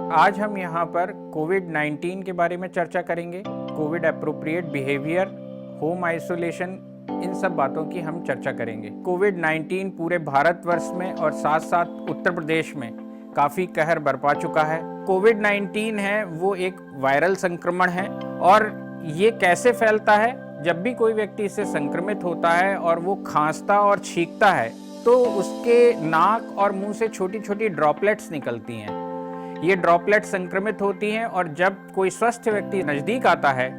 आज हम यहाँ पर कोविड-19 के बारे में चर्चा करेंगे। COVID appropriate behaviour, home isolation, इन सब बातों की हम चर्चा करेंगे। कोविड-19 पूरे भारतवर्ष में और साथ साथ उत्तर प्रदेश में काफ़ी कहर बरपा चुका है। कोविड-19 है वो एक वायरल संक्रमण है और ये कैसे फैलता है? जब भी कोई व्यक्ति इससे संक्रमित होता है और वो खांसता और छींकता है तो उसके नाक और मुंह से छोटी छोटी ड्रॉपलेट्स निकलती हैं। ये ड्रॉपलेट संक्रमित होती हैं और जब कोई स्वस्थ व्यक्ति नज़दीक आता है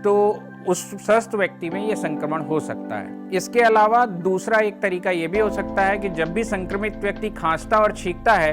तो उस स्वस्थ व्यक्ति में ये संक्रमण हो सकता है। इसके अलावा दूसरा एक तरीका ये भी हो सकता है कि जब भी संक्रमित व्यक्ति खांसता और छींकता है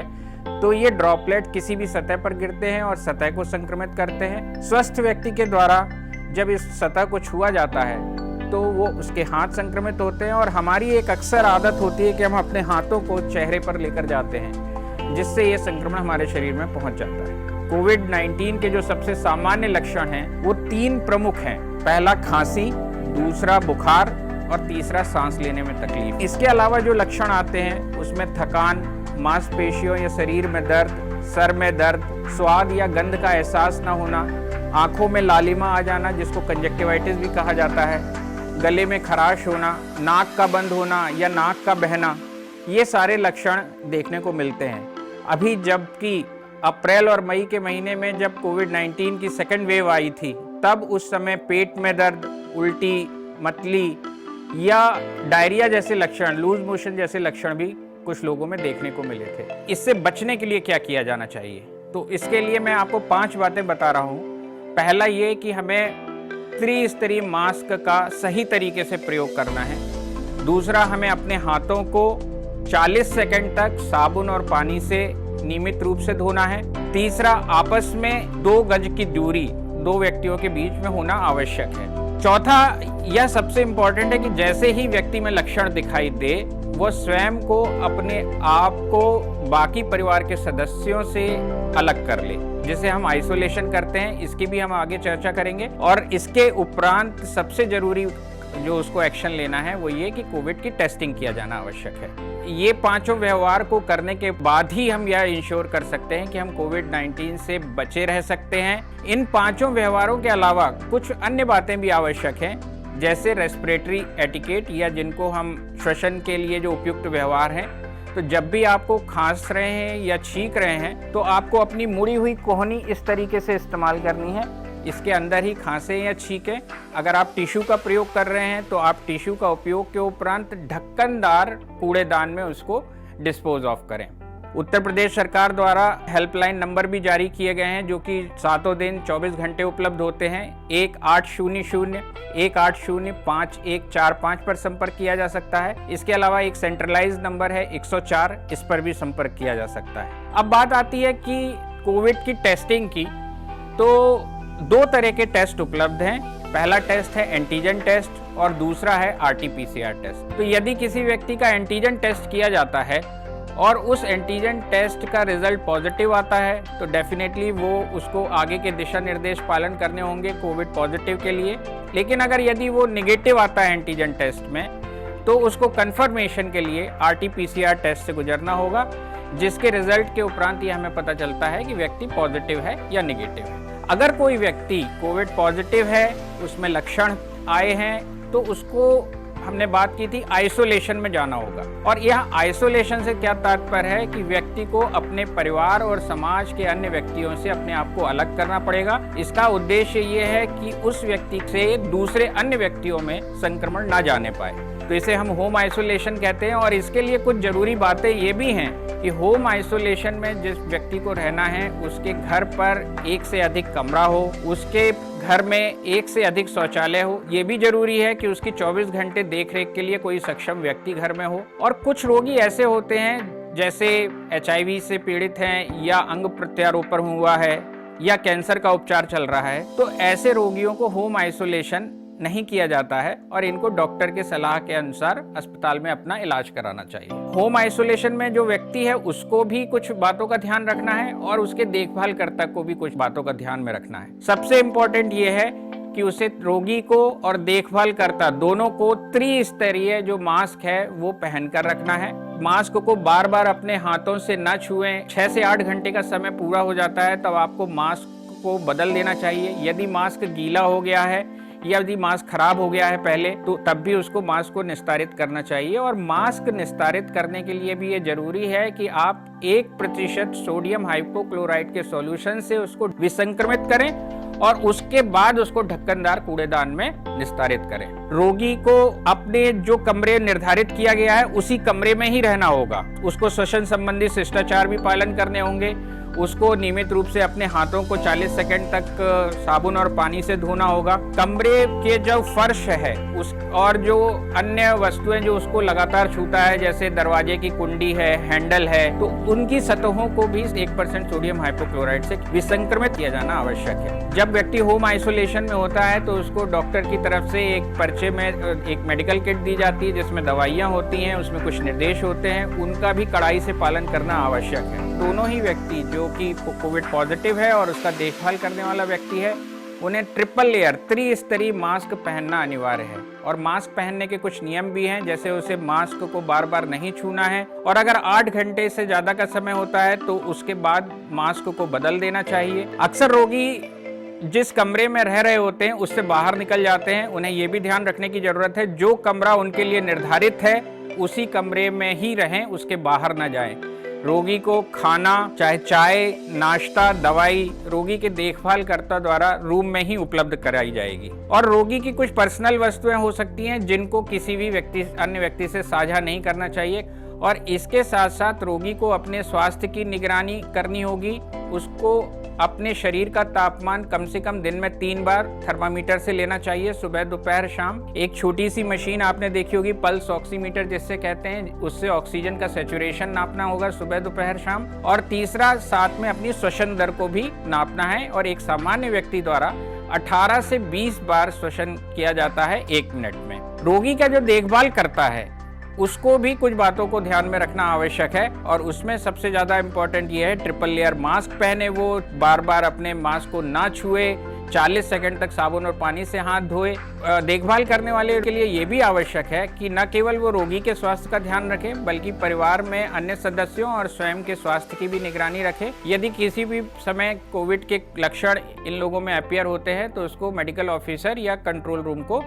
तो ये ड्रॉपलेट किसी भी सतह पर गिरते हैं और सतह को संक्रमित करते हैं। स्वस्थ व्यक्ति के द्वारा जब इस सतह को छुआ जाता है तो वो उसके हाथ संक्रमित होते हैं और हमारी एक अक्सर आदत होती है कि हम अपने हाथों को चेहरे पर लेकर जाते हैं, जिससे ये संक्रमण हमारे शरीर में पहुंच जाता है। कोविड-19 के जो सबसे सामान्य लक्षण हैं वो 3 प्रमुख हैं। पहला खांसी, दूसरा बुखार और तीसरा सांस लेने में तकलीफ। इसके अलावा जो लक्षण आते हैं उसमें थकान, मांसपेशियों या शरीर में दर्द, सर में दर्द, स्वाद या गंध का एहसास न होना, आंखों में लालिमा आ जाना जिसको कंजक्टिवाइटिस भी कहा जाता है, गले में खराश होना, नाक का बंद होना या नाक का बहना, ये सारे लक्षण देखने को मिलते हैं। अभी जबकि अप्रैल और मई के महीने में जब कोविड-19 की सेकेंड वेव आई थी तब उस समय पेट में दर्द, उल्टी, मतली या डायरिया जैसे लक्षण, लूज मोशन जैसे लक्षण भी कुछ लोगों में देखने को मिले थे। इससे बचने के लिए क्या किया जाना चाहिए? तो इसके लिए मैं आपको 5 बातें बता रहा हूँ। पहला ये कि हमें त्रिस्तरीय मास्क का सही तरीके से प्रयोग करना है। दूसरा, हमें अपने हाथों को 40 सेकंड तक साबुन और पानी से नियमित रूप से धोना है। तीसरा, आपस में 2 गज की दूरी 2 व्यक्तियों के बीच में होना आवश्यक है। चौथा, यह सबसे इम्पोर्टेंट है कि जैसे ही व्यक्ति में लक्षण दिखाई दे वो स्वयं को, अपने आप को बाकी परिवार के सदस्यों से अलग कर ले, जिसे हम आइसोलेशन करते हैं। इसकी भी हम आगे चर्चा करेंगे। और इसके उपरांत सबसे जरूरी जो उसको एक्शन लेना है वो ये कि कोविड की टेस्टिंग किया जाना आवश्यक है। ये 5 व्यवहार को करने के बाद ही हम यह इंश्योर कर सकते हैं कि हम कोविड-19 से बचे रह सकते हैं। इन 5 व्यवहारों के अलावा कुछ अन्य बातें भी आवश्यक हैं, जैसे रेस्पिरेटरी एटिकेट या जिनको हम श्वसन के लिए जो उपयुक्त व्यवहार हैं। तो जब भी आपको खांस रहे हैं या छींक रहे हैं तो आपको अपनी मुड़ी हुई कोहनी इस तरीके से इस्तेमाल करनी है, इसके अंदर ही खांसे या छींकें। अगर आप टिश्यू का प्रयोग कर रहे हैं तो आप टिश्यू का उपयोग के उपरांत ढक्कनदार कूड़ेदान में उसको डिस्पोज ऑफ करें। उत्तर प्रदेश सरकार द्वारा हेल्पलाइन नंबर भी जारी किए गए हैं जो कि सातों दिन 24 घंटे उपलब्ध होते हैं। 1800-1805-145 पर संपर्क किया जा सकता है। इसके अलावा एक सेंट्रलाइज नंबर है 104, इस पर भी संपर्क किया जा सकता है। अब बात आती है कि कोविड की टेस्टिंग की, तो 2 तरह के टेस्ट उपलब्ध हैं। पहला टेस्ट है एंटीजन टेस्ट और दूसरा है RT-PCR टेस्ट। तो यदि किसी व्यक्ति का एंटीजन टेस्ट किया जाता है और उस एंटीजन टेस्ट का रिजल्ट पॉजिटिव आता है तो डेफिनेटली वो उसको आगे के दिशा निर्देश पालन करने होंगे कोविड पॉजिटिव के लिए। लेकिन अगर यदि वो निगेटिव आता है एंटीजन टेस्ट में तो उसको कंफर्मेशन के लिए RT-PCR टेस्ट से गुजरना होगा, जिसके रिजल्ट के उपरांत ये हमें पता चलता है कि व्यक्ति पॉजिटिव है या निगेटिव है। अगर कोई व्यक्ति कोविड पॉजिटिव है, उसमें लक्षण आए हैं, तो उसको हमने बात की थी आइसोलेशन में जाना होगा। और यह आइसोलेशन से क्या तात्पर्य है कि व्यक्ति को अपने परिवार और समाज के अन्य व्यक्तियों से अपने आप को अलग करना पड़ेगा। इसका उद्देश्य ये है कि उस व्यक्ति से दूसरे अन्य व्यक्तियों में संक्रमण ना जाने पाए, तो इसे हम होम आइसोलेशन कहते हैं। और इसके लिए कुछ जरूरी बातें ये भी हैं कि होम आइसोलेशन में जिस व्यक्ति को रहना है उसके घर पर 1 से अधिक कमरा हो, उसके घर में 1 से अधिक शौचालय हो। ये भी जरूरी है कि उसकी 24 घंटे देखरेख के लिए कोई सक्षम व्यक्ति घर में हो। और कुछ रोगी ऐसे होते हैं जैसे HIV से पीड़ित हैं या अंग प्रत्यारोपण हुआ है या कैंसर का उपचार चल रहा है, तो ऐसे रोगियों को होम आइसोलेशन नहीं किया जाता है और इनको डॉक्टर के सलाह के अनुसार अस्पताल में अपना इलाज कराना चाहिए। होम आइसोलेशन में जो व्यक्ति है उसको भी कुछ बातों का ध्यान रखना है और उसके देखभालकर्ता को भी कुछ बातों का ध्यान में रखना है। सबसे इम्पोर्टेंट ये है कि उसे, रोगी को और देखभालकर्ता दोनों को त्रिस्तरीय जो मास्क है वो पहनकर रखना है। मास्क को बार बार अपने हाथों से न छुएं। 6 से 8 घंटे का समय पूरा हो जाता है तब आपको मास्क को बदल देना चाहिए। यदि मास्क गीला हो गया है या यदि मास्क खराब हो गया है पहले, तो तब भी उसको मास्क को निस्तारित करना चाहिए। और मास्क निस्तारित करने के लिए भी ये जरूरी है कि आप 1% सोडियम हाइपोक्लोराइड के सॉल्यूशन से उसको विसंक्रमित करें और उसके बाद उसको ढक्कनदार कूड़ेदान में निस्तारित करें। रोगी को अपने जो कमरे निर्धारित किया गया है उसी कमरे में ही रहना होगा। उसको श्वसन संबंधी शिष्टाचार भी पालन करने होंगे। उसको नियमित रूप से अपने हाथों को 40 सेकंड तक साबुन और पानी से धोना होगा। कमरे के जो फर्श है उस और जो अन्य वस्तुएं जो उसको लगातार छूता है, जैसे दरवाजे की कुंडी है, हैंडल है, तो उनकी सतहों को भी 1% सोडियम हाइपोक्लोराइड से विसंक्रमित किया जाना आवश्यक है। जब व्यक्ति होम आइसोलेशन में होता है तो उसको डॉक्टर की तरफ से एक पर्चे में एक मेडिकल किट दी जाती है जिसमें दवाइयाँ होती हैं, उसमें कुछ निर्देश होते हैं, उनका भी कड़ाई से पालन करना आवश्यक है। दोनों ही व्यक्ति जो कि कोविड पॉजिटिव है और उसका देखभाल करने वाला व्यक्ति है, उन्हें ट्रिपल लेयर त्रिस्तरीय मास्क पहनना अनिवार्य है। और मास्क पहनने के कुछ नियम भी हैं, जैसे उसे मास्क को बार बार नहीं छूना है और अगर 8 घंटे से ज्यादा का समय होता है तो उसके बाद मास्क को बदल देना चाहिए। अक्सर रोगी जिस कमरे में रह रहे होते हैं उससे बाहर निकल जाते हैं। उन्हें यह भी ध्यान रखने की जरूरत है जो कमरा उनके लिए निर्धारित है उसी कमरे में ही रहें, उसके बाहर ना जाएं। रोगी को खाना, चाहे चाय, नाश्ता, दवाई रोगी के देखभालकर्ता द्वारा रूम में ही उपलब्ध कराई जाएगी। और रोगी की कुछ पर्सनल वस्तुएं हो सकती हैं जिनको किसी भी अन्य व्यक्ति से साझा नहीं करना चाहिए। और इसके साथ साथ रोगी को अपने स्वास्थ्य की निगरानी करनी होगी। उसको अपने शरीर का तापमान कम से कम दिन में 3 बार थर्मामीटर से लेना चाहिए, सुबह, दोपहर, शाम। एक छोटी सी मशीन आपने देखी होगी, पल्स ऑक्सीमीटर जिससे कहते हैं, उससे ऑक्सीजन का सैचुरेशन नापना होगा सुबह, दोपहर, शाम। और तीसरा, साथ में अपनी श्वसन दर को भी नापना है। और एक सामान्य व्यक्ति द्वारा 18 से 20 बार श्वसन किया जाता है 1 मिनट में। रोगी का जो देखभाल करता है उसको भी कुछ बातों को ध्यान में रखना आवश्यक है। और उसमें सबसे ज्यादा इंपॉर्टेंट ये है, ट्रिपल लेयर मास्क पहने, वो बार बार अपने मास्क को ना छुए, 40 सेकंड तक साबुन और पानी से हाथ धोए। देखभाल करने वाले के लिए ये भी आवश्यक है कि न केवल वो रोगी के स्वास्थ्य का ध्यान रखें बल्कि परिवार में अन्य सदस्यों और स्वयं के स्वास्थ्य की भी निगरानी रखें। यदि किसी भी समय कोविड के लक्षण इन लोगों में अपीयर होते हैं तो उसको मेडिकल ऑफिसर या कंट्रोल रूम को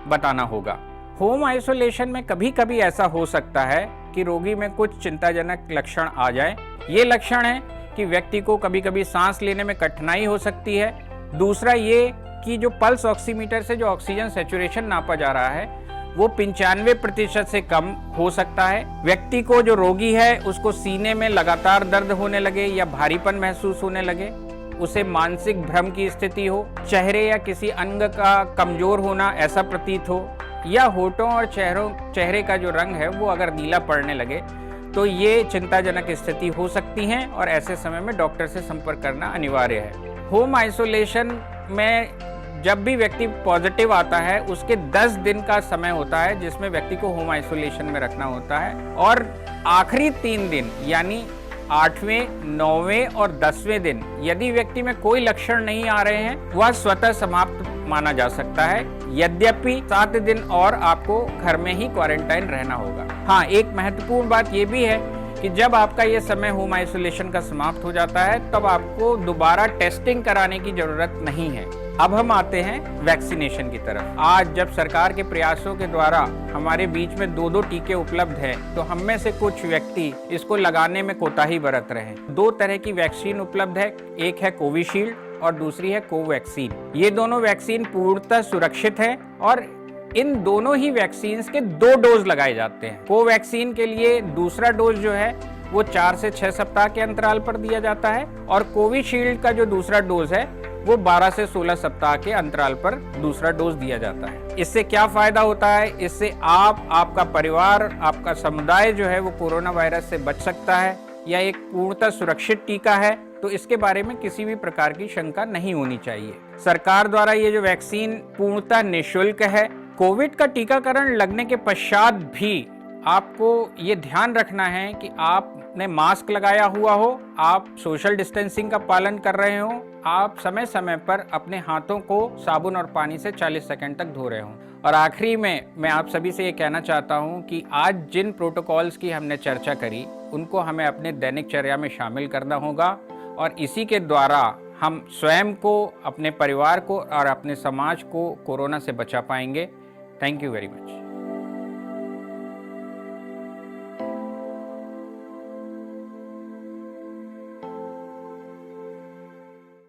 बताना होगा। होम आइसोलेशन में कभी कभी ऐसा हो सकता है कि रोगी में कुछ चिंताजनक लक्षण आ जाए। ये लक्षण है कि व्यक्ति को कभी कभी सांस लेने में कठिनाई हो सकती है। दूसरा ये कि जो पल्स ऑक्सीमीटर से जो ऑक्सीजन सैचुरेशन नापा जा रहा है वो 95% से कम हो सकता है। व्यक्ति को, जो रोगी है, उसको सीने में लगातार दर्द होने लगे या भारीपन महसूस होने लगे, उसे मानसिक भ्रम की स्थिति हो, चेहरे या किसी अंग का कमजोर होना ऐसा प्रतीत हो, या होठों और चेहरे का जो रंग है वो अगर नीला पड़ने लगे, तो ये चिंताजनक स्थिति हो सकती है और ऐसे समय में डॉक्टर से संपर्क करना अनिवार्य है। होम आइसोलेशन में जब भी व्यक्ति पॉजिटिव आता है उसके 10 दिन का समय होता है जिसमें व्यक्ति को होम आइसोलेशन में रखना होता है। और आखिरी 3 दिन यानी 8वें, 9वें और 10वें दिन यदि व्यक्ति में कोई लक्षण नहीं आ रहे हैं वह स्वतः समाप्त माना जा सकता है। यद्यपि 7 दिन और आपको घर में ही क्वारंटाइन रहना होगा। हाँ, एक महत्वपूर्ण बात यह भी है कि जब आपका ये समय होम आइसोलेशन का समाप्त हो जाता है तब आपको दोबारा टेस्टिंग कराने की जरूरत नहीं है। अब हम आते हैं वैक्सीनेशन की तरफ। आज जब सरकार के प्रयासों के द्वारा हमारे बीच में 2 टीके उपलब्ध हैं, तो हम में से कुछ व्यक्ति इसको लगाने में कोताही बरत रहे हैं। 2 तरह की वैक्सीन उपलब्ध है, एक है कोविशील्ड और दूसरी है कोवैक्सीन। ये दोनों वैक्सीन पूर्णतः सुरक्षित है और इन दोनों ही वैक्सीन के 2 डोज लगाए जाते हैं। कोवैक्सीन के लिए दूसरा डोज जो है वो 4 से 6 सप्ताह के अंतराल पर दिया जाता है और कोविशील्ड का जो दूसरा डोज है वो 12 से 16 सप्ताह के अंतराल पर दूसरा डोज दिया जाता है। इससे क्या फायदा होता है? इससे आपका परिवार, आपका समुदाय जो है वो कोरोना वायरस से बच सकता है। यह एक पूर्णतः सुरक्षित टीका है, तो इसके बारे में किसी भी प्रकार की शंका नहीं होनी चाहिए। सरकार द्वारा ये जो वैक्सीन पूर्णतः निःशुल्क है। कोविड का टीकाकरण लगने के पश्चात भी आपको ये ध्यान रखना है कि आपने मास्क लगाया हुआ हो, आप सोशल डिस्टेंसिंग का पालन कर रहे हो, आप समय समय पर अपने हाथों को साबुन और पानी से 40 सेकंड तक धो रहे हो और आखिरी में मैं आप सभी से ये कहना चाहता हूँ कि आज जिन प्रोटोकॉल्स की हमने चर्चा करी उनको हमें अपने दैनिकचर्या में शामिल करना होगा और इसी के द्वारा हम स्वयं को, अपने परिवार को और अपने समाज को कोरोना से बचा पाएंगे। Thank you very much.